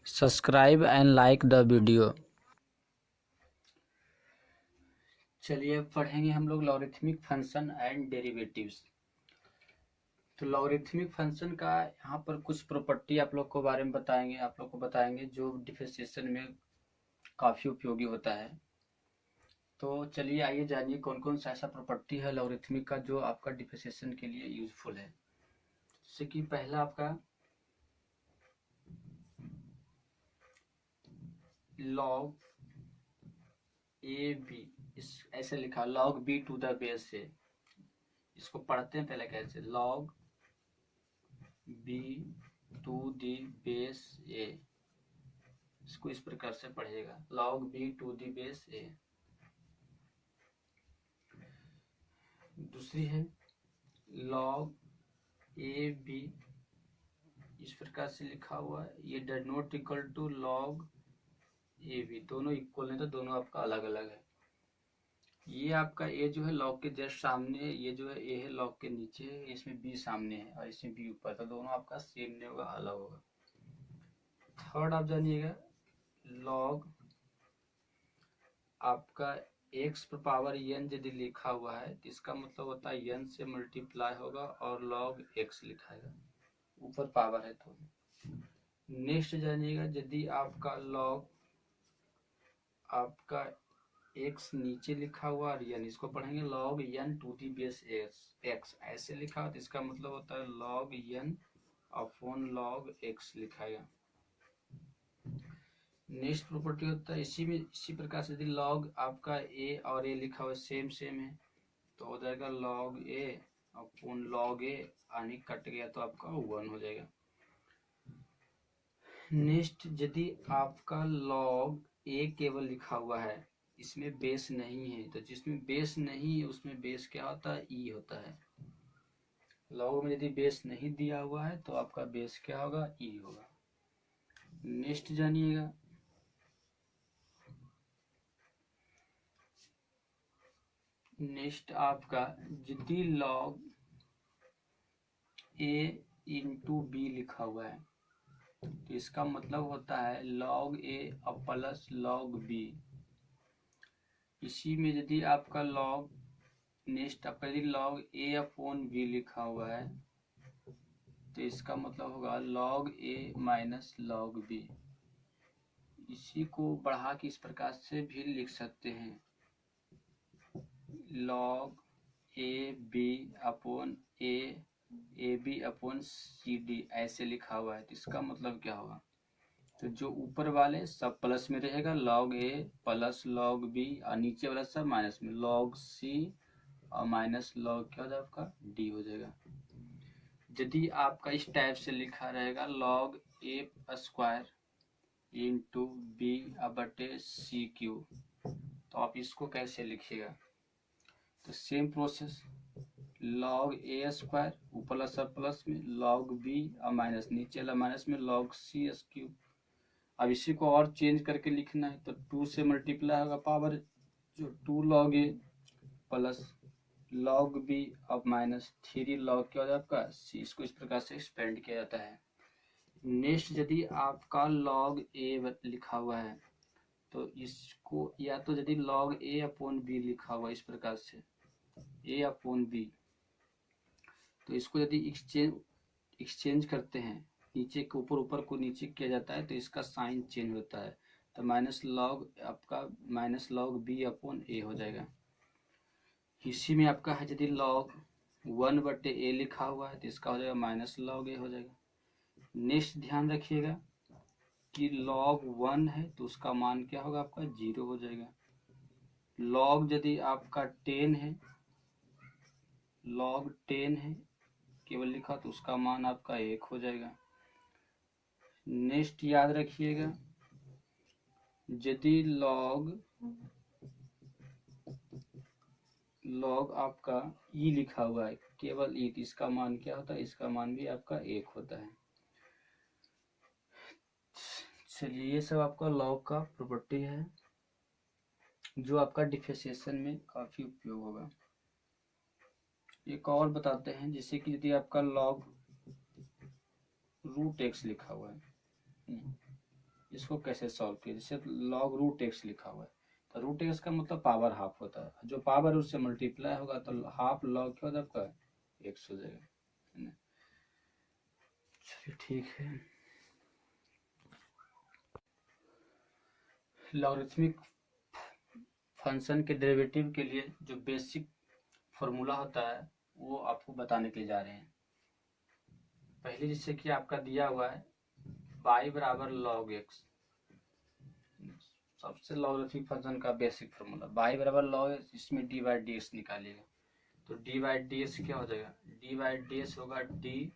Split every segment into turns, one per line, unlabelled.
Subscribe and like the video। चलिए अब पढ़ेंगे हम लोग लॉगरिथमिक फंक्शन एंड डेरिवेटिव्स। तो लॉगरिथमिक फंक्शन का यहाँ पर कुछ प्रॉपर्टी आप लोग को बारे में बताएंगे जो डिफरेंशिएशन में काफ़ी उपयोगी होता है। तो चलिए आइए जानिए कौन कौन सा ऐसा प्रॉपर्टी है लॉगरिथमिक का जो आपका डिफरेंशिएशन के लिए यूजफुल है। जैसे कि पहला आपका लॉग ए बी, इस ऐसे लिखा log b to the base से। इसको पढ़ते हैं पहले कैसे, log b to the base a. इसको इस प्रकार से पढ़िएगा, log b to the base a. दूसरी है लॉग ए बी, इस प्रकार से लिखा हुआ है, ये does not equal to log A B. दोनों इक्वल है तो दोनों आपका अलग अलग है। ये आपका ए जो है लॉग के जस्ट सामने, ये जो है ए है लॉग के नीचे है, इसमें बी सामने है और इसमें बी ऊपर, तो दोनों आपका सेम नहीं होगा, अलग होगा। थर्ड आप जानिएगा लॉग आपका x पर पावर n यदि लिखा हुआ है तो इसका मतलब होता है n से मल्टीप्लाई होगा और log x लिखाएगा, ऊपर पावर है तो। नेक्स्ट जानिएगा यदि आपका log आपका x नीचे लिखा हुआ और n, इसको पढ़ेंगे log n to the base x ऐसे लिखा हो तो इसका मतलब होता है log n upon log x लिखाएगा। नेक्स्ट प्रॉपर्टी होता है इसी प्रकार से यदि लॉग आपका ए और ए लिखा हुआ सेम है तो हो जाएगा लॉग ए अपॉन लॉग ए, आने कट गया तो आपका 1 हो जाएगा। नेक्स्ट यदि आपका लॉग ए केवल लिखा हुआ है, इसमें बेस नहीं है, तो जिसमें बेस नहीं है उसमें बेस क्या होता है, ई होता है। लॉग में यदि बेस नहीं दिया हुआ है तो आपका बेस क्या होगा, ई होगा। नेक्स्ट जानिएगा नेक्स्ट आपका यदि लॉग ए इंटू बी लिखा हुआ है तो इसका मतलब होता है लॉग ए प्लस लॉग बी। इसी में यदि आपका लॉग नेक्स्ट आपका यदि लॉग ए अपॉन बी लिखा हुआ है तो इसका मतलब होगा लॉग ए माइनस लॉग बी। इसी को बढ़ा के इस प्रकार से भी लिख सकते हैं, log A B upon A B upon C D ऐसे लिखा हुआ है तो इसका मतलब क्या होगा, तो जो ऊपर वाले सब प्लस में रहेगा लॉग ए प्लस लॉग बी और नीचे वाला सब माइनस में लॉग सी और माइनस लॉग क्या हो जाएगा आपका डी हो जाएगा। यदि आपका इस टाइप से लिखा रहेगा लॉग ए स्क्वायर इंटू बी बटे सी क्यू, तो आप इसको कैसे लिखिएगा, तो सेम प्रोसेस, लॉग ए स्क्वायर ऊपर सब प्लस में लॉग बी और माइनस नीचे वाला माइनस में लॉग सी एस क्यूब। अब इसी को और चेंज करके लिखना है तो 2 से मल्टीप्लाई होगा पावर जो 2 लॉग ए प्लस लॉग बी अब माइनस 3 लॉग क्या हो जाए आपका सी। इसको इस प्रकार से एक्सपेंड किया जाता है। नेक्स्ट यदि आपका लॉग ए लिखा हुआ है तो इसको या तो यदि लॉग ए अपॉन बी लिखा हुआ इस प्रकार से ए अपॉन बी, तो इसको यदि एक्सचेंज करते हैं, नीचे के ऊपर को नीचे किया जाता है तो इसका साइन चेंज होता है, तो माइनस लॉग आपका माइनस लॉग बी अपॉन ए हो जाएगा। इसी में आपका है यदि लॉग 1 बटे ए लिखा हुआ है तो इसका हो जाएगा माइनस लॉग ए हो जाएगा। नेक्स्ट ध्यान रखिएगा कि लॉग 1 है तो उसका मान क्या होगा आपका 0 हो जाएगा। लॉग यदि आपका 10 है, लॉग 10 है केवल लिखा तो उसका मान आपका 1 हो जाएगा। नेक्स्ट याद रखिएगा यदि लॉग आपका ई लिखा हुआ है केवल ई, तो इसका मान क्या होता है, इसका मान भी आपका 1 होता है। चलिए ये सब आपका लॉग का प्रॉपर्टी है जो आपका डिफरेंशिएशन में काफी उपयोग होगा। एक और बताते हैं, जैसे कि यदि आपका लॉग रूट एक्स लिखा हुआ है, इसको कैसे सॉल्व किया, जैसे लॉग रूट एक्स लिखा हुआ है, तो रूट एक्स का मतलब पावर हाफ होता है, जो पावर उससे मल्टीप्लाई होगा तो हाफ लॉग क्या होता है आपका एक्स हो जाएगा, है ना। चलिए ठीक है। लॉगरिथमिक फंक्शन के डेरिवेटिव के लिए जो बेसिक फॉर्मूला होता है वो आपको बताने के लिए जा रहे हैं। पहले जैसे कि आपका दिया हुआ है y बराबर लॉग एक्स, सबसे लॉगरिथमिक फंक्शन का बेसिक फॉर्मूला y बराबर लॉग एक्स, इसमें डी बाई डी एक्स निकालिएगा, तो डी बाई डी एक्स क्या हो जाएगा, डी बाई डी एक्स होगा D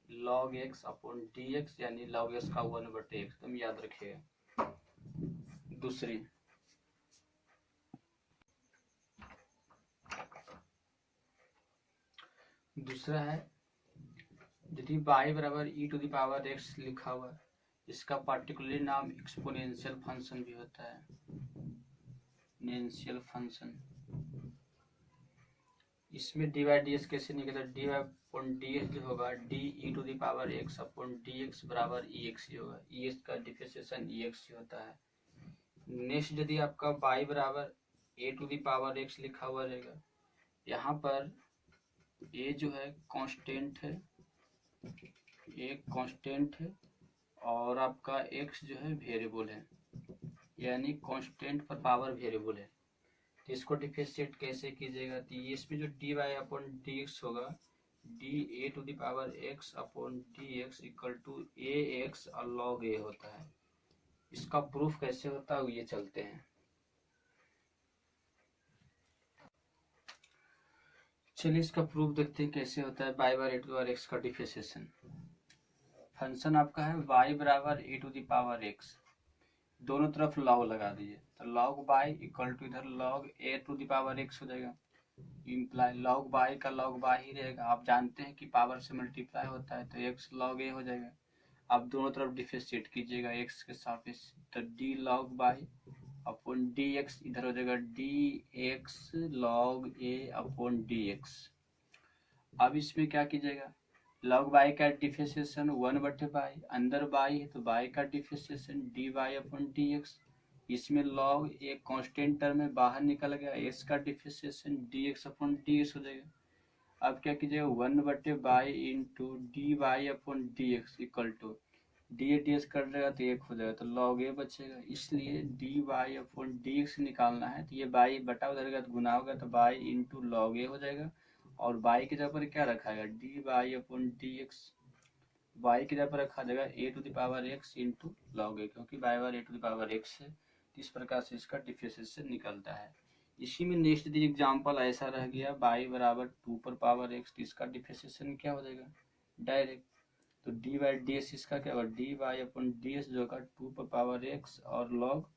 log x upon D x, यानी लॉग एक्स का 1/x, तुम याद रखिएगा। दूसरा है यदि y बराबर e to the power x लिखा हुआ है, इसका पार्टिकुलर नाम एक्सपोनेंशियल फंक्शन भी होता है, एक्सपोनेंशियल फंक्शन। इसमें डी बाई डी एस कैसे निकलेगा, D by upon D X जो होगा D E to the power x upon D X बराबर ई एक्स ही होगा, ई एक्स का डिफरेंशिएशन ई एक्स ही होता है। नेक्स्ट यदि आपका y बराबर A to the power X लिखा हुआ रहेगा, यहाँ पर ए जो है कांस्टेंट है, एक कांस्टेंट है और आपका x जो है वेरिएबल है, यानी कांस्टेंट पर पावर वेरिएबल है। तो इसको डिफरेंशिएट कैसे कीजिएगा, तो ये इसमें जो d Y upon D x होगा d a to the power x upon D x equal to a x और लॉग ए होता है। इसका प्रूफ कैसे होता है ये चलते हैं। चलिए इसका प्रूफ देखते हैं कैसे होता है। y बार ए टू पावर एक्स का डिफरेंशिएशन, फंक्शन आपका है y बराबर A to the power X, दोनों तरफ लॉग लगा दीजिए, तो लॉग y इक्वल टू इधर log A to the power X हो जाएगा, इम्प्लाई लॉग y का लॉग y ही रहेगा। आप जानते हैं कि पावर से मल्टीप्लाई होता है तो x लॉग ए हो जाएगा। आप दोनों तरफ डिफरेंशिएट कीजिएगा x के सापेक्ष, तो d log y upon D X इधर हो जाएगा डी एक्स लॉग ए अपॉन डी एक्स। अब इसमें क्या कीजिएगा, लॉग y का डिफरेंशिएशन 1/y, अंदर y है तो y का differentiation D Y upon D X, इसमें लॉग एक कांस्टेंट टर्म में बाहर निकल गया, x का differentiation D X upon D X हो जाएगा। अब क्या कीजिएगा 1/y into D Y upon D x equal to D A D S कर देगा तो एक हो जाएगा, तो लॉग ए बचेगा। इसलिए D Y upon D X निकालना है, तो ये बाई बटा उधर का तो गुना होगा, तो बाई इंटू लॉग ए हो जाएगा और बाई की जगह पर क्या रखा है d Y upon D x, Y की जगह पर रखा जाएगा a to the power x into log a, क्योंकि y bar A to the power x है। इस प्रकार से इसका डिफरेंशिएशन निकलता है। इसी में नेक्स्ट यदि एग्जाम्पल ऐसा रह गया y बराबर 2 पर पावर x, तो इसका डिफरेंशिएशन क्या हो जाएगा डायरेक्ट, तो डी बाई डी एस इसका क्या होगा D Y upon D S जो होगा 2 पर पावर x और लॉग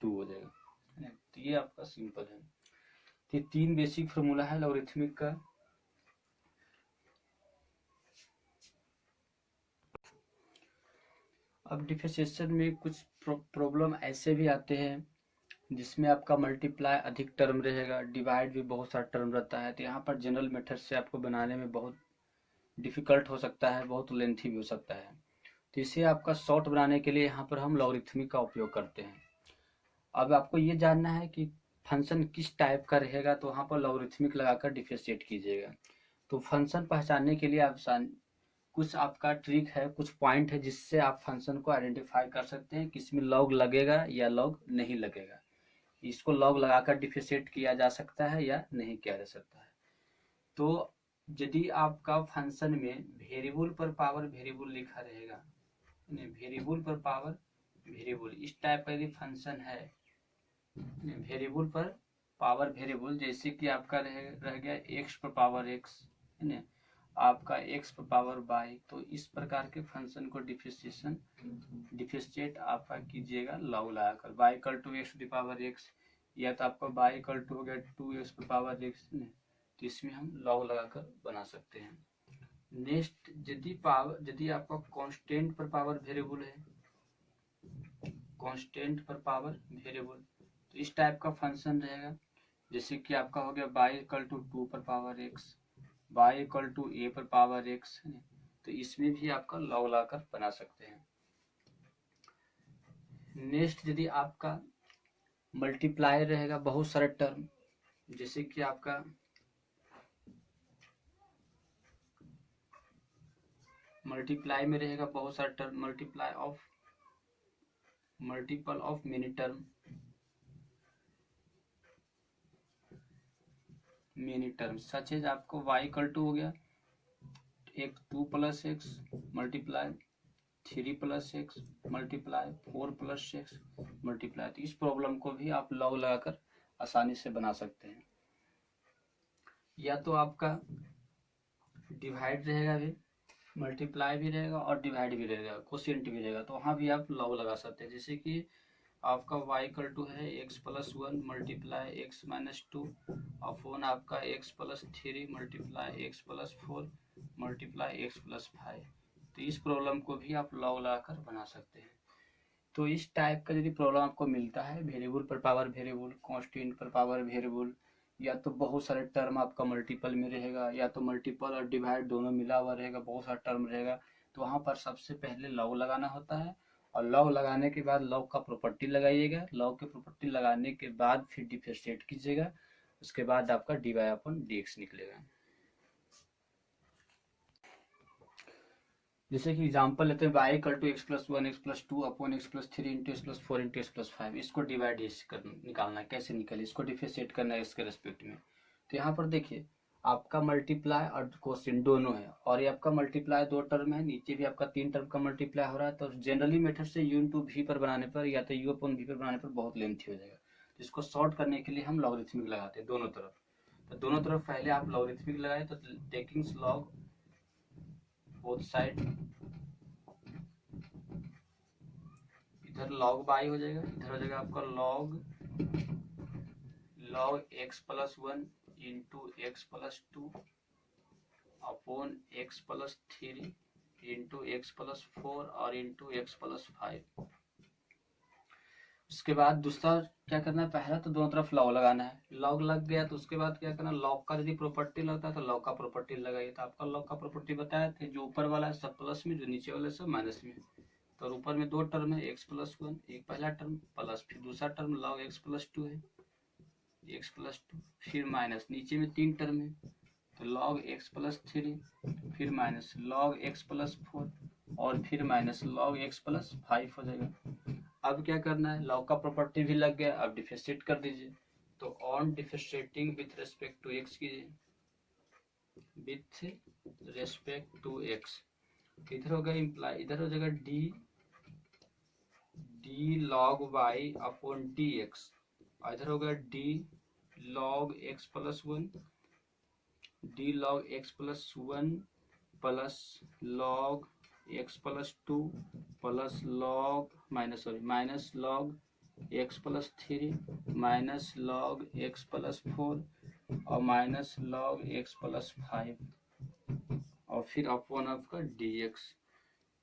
2 हो जाएगा, है ना। तो ये आपका सिंपल है। तो ये 3 बेसिक फॉर्मूला है लॉगरिथमिक का। अब डिफरेंशिएशन में कुछ प्रॉब्लम ऐसे भी आते हैं जिसमें आपका मल्टीप्लाई अधिक टर्म रहेगा, डिवाइड भी बहुत सारा टर्म रहता है, तो यहाँ पर जनरल मेथड से आपको बनाने में बहुत डिफिकल्ट हो सकता है, बहुत लेंथी भी हो सकता है। तो इसे आपका शॉर्ट बनाने के लिए यहाँ पर हम लॉगरिथमिक का उपयोग करते हैं। अब आपको ये जानना है कि फंक्शन किस टाइप का रहेगा, तो वहाँ पर लॉगरिथमिक लगाकर डिफरेंशिएट कीजिएगा। तो फंक्शन पहचानने के लिए आप कुछ आपका ट्रिक है, कुछ पॉइंट है जिससे आप फंक्शन को आइडेंटिफाई कर सकते हैं कि इसमें लॉग लगेगा या लॉग नहीं लगेगा। इसको लॉग लगाकर डिफरेंशिएट किया जा सकता है या नहीं किया जा सकता है। तो यदि आपका फंक्शन में वेरिएबल पर पावर वेरिएबल लिखा रहेगा, वेरिएबल पर पावर वेरिएबल, इस टाइप का यदि फंक्शन है वेरिएबल पर पावर वेरिएबल, जैसे कि आपका रह गया एक्स पर पावर एक्स, है ना, आपका x पर पावर y, तो इस प्रकार के फंक्शन को डिफरेंशिएट आपका कीजिएगा लॉग लगाकर, y equal to X to the power x, या तो आपका y इक्वल टू हो गया 2x पर पावर x, तो इसमें हम लॉग लगाकर बना सकते हैं। नेक्स्ट यदि आपका कांस्टेंट पर पावर वेरिएबल है, कांस्टेंट पर पावर वेरिएबल, तो इस टाइप का फंक्शन रहेगा, जैसे कि आपका हो गया y इक्वल टू 2 पर power x, y equal to a पर पावर x, है, तो इसमें भी आपका लॉग लाकर बना सकते हैं। नेक्स्ट यदि आपका मल्टीप्लाई रहेगा बहुत सारे टर्म, जैसे कि आपका मल्टीप्लाई में रहेगा बहुत सारे term, multiple of many term, such as आपको y इक्वल टू हो गया एक 2 plus X multiply 3 plus X multiply 4 plus X multiply. तो इस प्रॉब्लम को भी आप लॉग लगाकर आसानी से बना सकते हैं। या तो आपका डिवाइड रहेगा भी, मल्टीप्लाई भी रहेगा और डिवाइड भी रहेगा, कोशिएंट भी रहेगा, तो वहाँ भी आप लॉग लगा सकते हैं। जैसे कि आपका y इक्वल टू है x plus 1 multiply x minus 2 upon आपका x plus 3 multiply x plus 4 multiply x plus 5। तो इस प्रॉब्लम को भी आप लॉग लगाकर बना सकते हैं। तो इस टाइप का यदि प्रॉब्लम आपको मिलता है, वेरिएबल पर पावर वेरिएबल, कांस्टेंट पर पावर वेरिएबल, या तो बहुत सारे टर्म आपका मल्टीपल में रहेगा, या तो मल्टीपल और डिवाइड दोनों मिला हुआ रहेगा, बहुत सारा टर्म रहेगा, तो वहाँ पर सबसे पहले लॉग लगाना होता है। और लॉग लगाने के बाद लॉग का प्रॉपर्टी लगाइएगा, लॉग के प्रॉपर्टी लगाने के बाद फिर डिफरेंशिएट कीजिएगा, उसके बाद आपका dy अपॉन dx निकलेगा। जैसे कि एग्जांपल लेते हैं y equal to X plus 1 X plus 2 upon X plus 3 into X plus 4 into X plus 5। इसको डिवाइड निकालना है, कैसे निकले, इसको डिफरेंशिएट करना है इसके रेस्पेक्ट में। तो यहाँ पर देखिए आपका मल्टीप्लाई और कोसेंट दोनों है, और ये आपका मल्टीप्लाई दो टर्म है, नीचे भी आपका 3 टर्म का मल्टीप्लाई हो रहा है। तो जनरली मेथड से u इंटू वी पर बनाने पर या तो u अपॉन वी पर बनाने पर बहुत लेंथी हो जाएगा। तो इसको शॉर्ट करने के लिए हम लॉगरिथमिक लगाते हैं दोनों तरफ। तो दोनों तरफ पहले आप लॉगरिथमिक लगाए, तो टेकिंग लॉग बोथ साइड, इधर लॉग बाई हो जाएगा, इधर हो जाएगा आपका log X plus 1 into X plus 2 upon X plus 3 into X plus 4 और इंटू एक्स प्लस 5। उसके बाद दूसरा क्या करना है, पहला तो दोनों तरफ लॉग लगाना है, लॉग लग गया तो उसके बाद क्या करना, लॉग का यदि प्रॉपर्टी लगता है तो लॉग का प्रॉपर्टी लगाइए। तो आपका लॉग का प्रॉपर्टी बताया थे, जो ऊपर वाला है सब प्लस में, जो नीचे वाला सब माइनस में। तो ऊपर में दो टर्म है एक्स प्लस 1, एक पहला टर्म प्लस फिर दूसरा टर्म लॉग एक्स प्लस 2 है, एक्स प्लस 2 फिर माइनस, नीचे में 3 टर्म है तो लॉग एक्स प्लस 3 फिर माइनस लॉग एक्स प्लस 4 और फिर माइनस लॉग एक्स प्लस 5 हो जाएगा। अब क्या करना है, लॉग का प्रॉपर्टी भी लग गया, अब डिफरेंशिएट कर दीजिए। तो on differentiating with respect to X कीजिए, विथ रेस्पेक्ट टू एक्स। इधर होगा इम्प्लाई, इधर हो जाएगा D log Y upon D X, और इधर होगा D log X plus 1 D log X plus 1 plus log X plus 2 plus log minus log X plus 3 minus log X plus 4 और minus log X plus 5 और फिर upon आपका D X.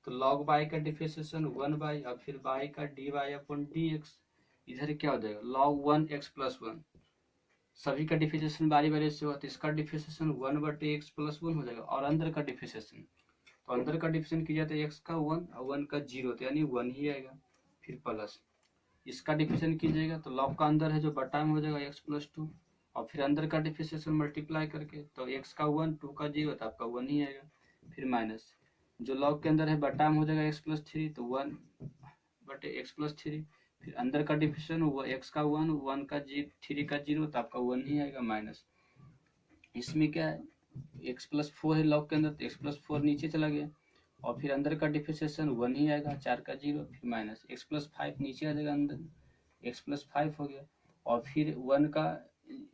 तो log Y का differentiation 1 Y और फिर Y का D Y upon D X. इधर क्या हो जाएगा, लॉग 1 एक्स प्लस 1, सभी का डिफरेंशिएशन बारी बारी से हुआ तो इसका डिफरेंशिएशन 1 बटे एक्स प्लस 1 हो जाएगा। और अंदर का डिफरेंशिएशन, तो अंदर का डिफरेंशिएशन किया तो एक्स का 1 और 1 का 0, तो यानी 1 ही आएगा। फिर प्लस इसका डिफरेंशिएशन कीजिएगा तो लॉग का अंदर है जो बटा में हो जाएगा एक्स प्लस 2, और फिर अंदर का डिफरेंशिएशन मल्टीप्लाई करके तो एक्स का 1 2 का 0 तो आपका 1 ही आएगा। फिर माइनस जो लॉग के अंदर है बटा में हो जाएगा एक्स प्लस 3 तो 1 बटे एक्स प्लस 3, फिर अंदर का डिफरेंशिएशन वो एक्स का 1 1 का 3 का 0 तो आपका 1 ही आएगा माइनस। इसमें क्या है, एक्स प्लस 4 है लॉग के अंदर तो एक्स प्लस 4 नीचे चला गया, और फिर अंदर का डिफरेंशिएशन 1 ही आएगा 4 का 0, फिर माइनस एक्स प्लस 5 नीचे आ जाएगा, अंदर एक्स प्लस 5 हो गया, और फिर 1 का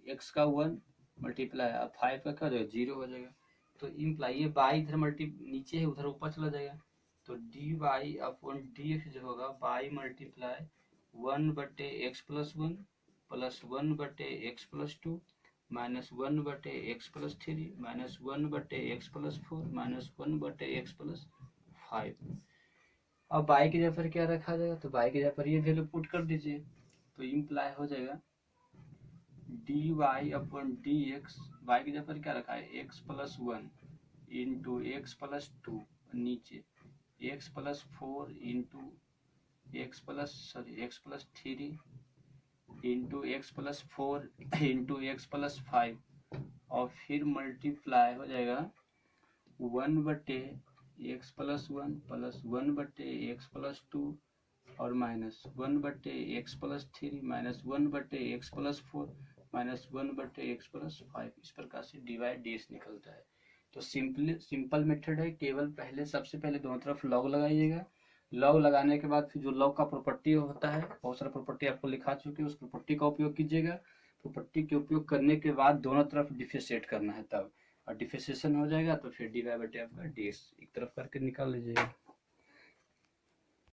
एक्स का 1 मल्टीप्लाई अब 5 का क्या हो जाएगा 0 हो जाएगा। तो इम्प्लाई ये बाई इधर मल्टी नीचे है उधर ऊपर चला जाएगा, तो D Y upon D X जो होगा बाई मल्टीप्लाई 1 बटे एक्स प्लस 1 प्लस 1 बटे एक्स प्लस 2 माइनस 1 बटे एक्स प्लस 3 माइनस 1 बटे एक्स प्लस 4 माइनस 1 बटे एक्स प्लस 5। अब बाई की जगह पर क्या रखा जाएगा, तो बाई की जगह पर ये वैल्यू पुट कर दीजिए, तो इम्प्लाई हो जाएगा D Y upon D x, Y की जगह पर क्या रखा है X plus 1 into X plus 2 नीचे X plus 4 into X plus 3 into X plus 4 into X plus 5 और फिर मल्टीप्लाई हो जाएगा 1/x plus 1 plus 1/x plus 2 और minus 1/x plus 3 minus 1/x plus 4 minus 1/x plus 5। इस प्रकार से divide DS निकलता है। तो सिंपल मेथड है। केवल पहले सबसे पहले दोनों तरफ लॉग लगाइएगा। लॉग लगाने के बाद फिर जो लॉग का प्रॉपर्टी होता है, बहुत सारा प्रॉपर्टी आपको लिखा चुके हैं, उस प्रॉपर्टी का उपयोग कीजिएगा। प्रॉपर्टी के उपयोग करने के बाद दोनों तरफ डिफरेंशिएट करना है तब, और डिफरेंशिएशन हो जाएगा तो फिर dy/d आपका ds एक तरफ करके निकाल लीजिएगा।